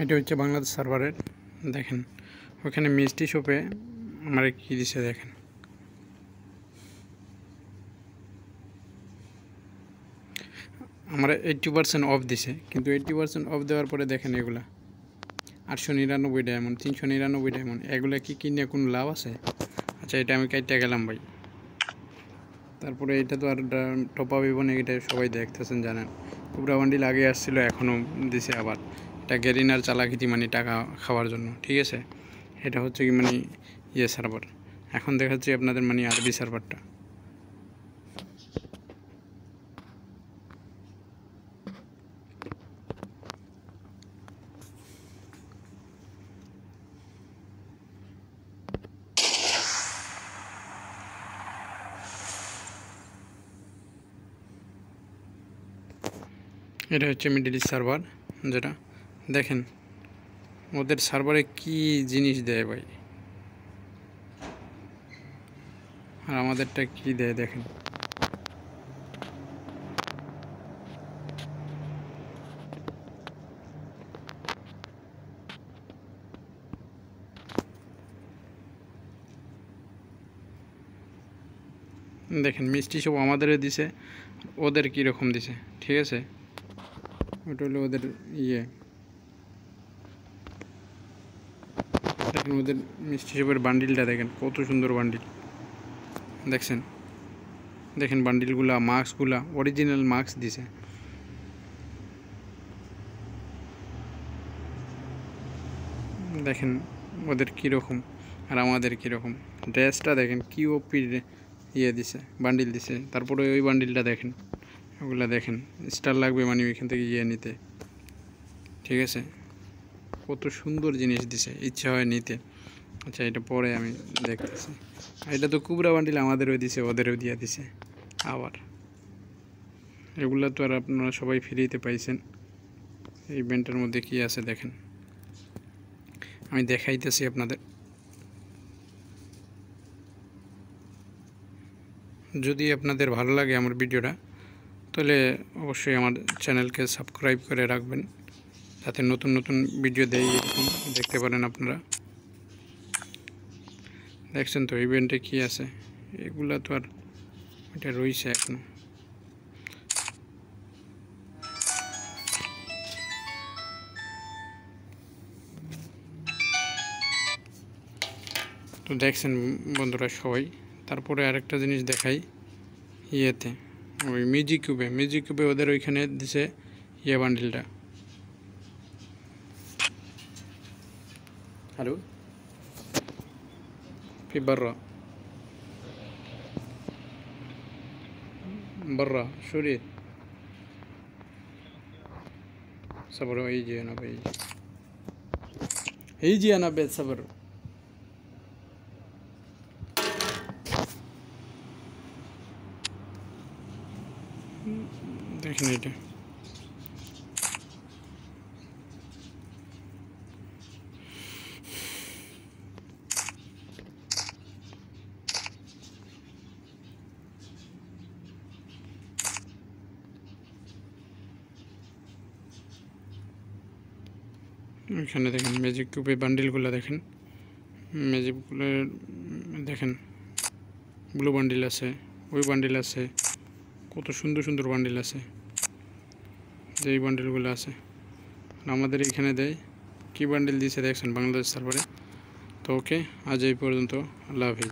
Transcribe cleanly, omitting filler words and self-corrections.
এটা হচ্ছে বাংলাদেশ সার্ভারের। দেখেন ওখানে মিষ্টি শপে আমার কি দিছে দেখেন। আমরা 80% অফ দিছে, কিন্তু 80% অফ দেওয়ার পরে দেখেন এগুলা 899 ডায়মন্ড, 399 ডায়মন্ড, এগুলা কি কিনে কোনো লাভ আছে? আচ্ছা এটা আমি কাইটে গেলাম ভাই। তারপরে এটা তো আর টপ আপ ইভেন্ট, এটা সবাই দেখতেছেন জানেন। কুবরা বান্ডিল আগে আসছিল, এখনও দিছে আবার। এটা গেরিনার চালাকিতি মানে টাকা খাওয়ার জন্য, ঠিক আছে। এটা হচ্ছে কি মানে সার্ভার। এখন দেখাচ্ছি আপনাদের মানে আরবি সার্ভারটা। এটা হচ্ছে মিডল ইস্ট সার্ভার, যেটা দেখেন ওদের সার্ভারে কি জিনিস দেয় ভাই, আর আমাদেরটা কি দেয় দেখেন। দেখেন মিষ্টি সব আমাদেরও দিছে, ওদের কীরকম দিছে, ঠিক আছে। ওটা হলো ওদের দেখেন ওদের মিষ্টি সবের বান্ডিলটা দেখেন, কত সুন্দর বান্ডিল দেখছেন। দেখেন বান্ডিলগুলা, মাস্কগুলা অরিজিনাল মাস্ক দিছে। দেখেন ওদের কীরকম আর আমাদের কীরকম। ড্রেসটা দেখেন কি ওপি দিছে, বান্ডিল দিছে। তারপরে ওই বান্ডিলটা দেখেন, ওগুলা দেখেন স্টার লাগবে মানে ওইখান থেকে নিতে, ঠিক আছে। কত সুন্দর জিনিস দিছে, ইচ্ছা হয় নিতে। আচ্ছা এটা পরে আমি দেখতেছি। এটা তো কুবরা বান্ডিল আমাদেরও দিছে, ওদেরও দিয়ে দিছে আবার। এগুলা তো আর আপনারা সবাই ফ্রিতে পাইছেন। এই ইভেন্টের মধ্যে কি আছে দেখেন, আমি দেখাইতেছি আপনাদের। যদি আপনাদের ভালো লাগে আমার ভিডিওটা, তাহলে অবশ্যই আমার চ্যানেলকে সাবস্ক্রাইব করে রাখবেন, যাতে নতুন নতুন ভিডিও দেই, এরকম দেখতে পারেন আপনারা। দেখছেন তো ইভেন্টে কি আছে, এগুলা তো আর এটা রয়েছে এখনো। তো দেখছেন বন্ধুরা সবাই। তারপরে আরেকটা জিনিস দেখাই, ওই মিউজিক কিউবে ওদের ওইখানে দিছে বান্ডিলটা। হ্যালো في برا شو ريد صبر يجي أنا بيت صبر। দেখেন এটা এখানে দেখেন ম্যাজিক কিউবে বান্ডিলগুলো দেখেন, ম্যাজিকগুলোর দেখেন ব্লু বান্ডিল আছে, ওই বান্ডিল আছে, কত সুন্দর সুন্দর বান্ডিল আছে। যেই বান্ডিলগুলো আছে আমাদের এখানে দেয়, কি বান্ডিল দিয়েছে দেখছেন বাংলাদেশ সার্ভারে। তো ওকে, আজ এই পর্যন্ত, আল্লাহ হাফেজ।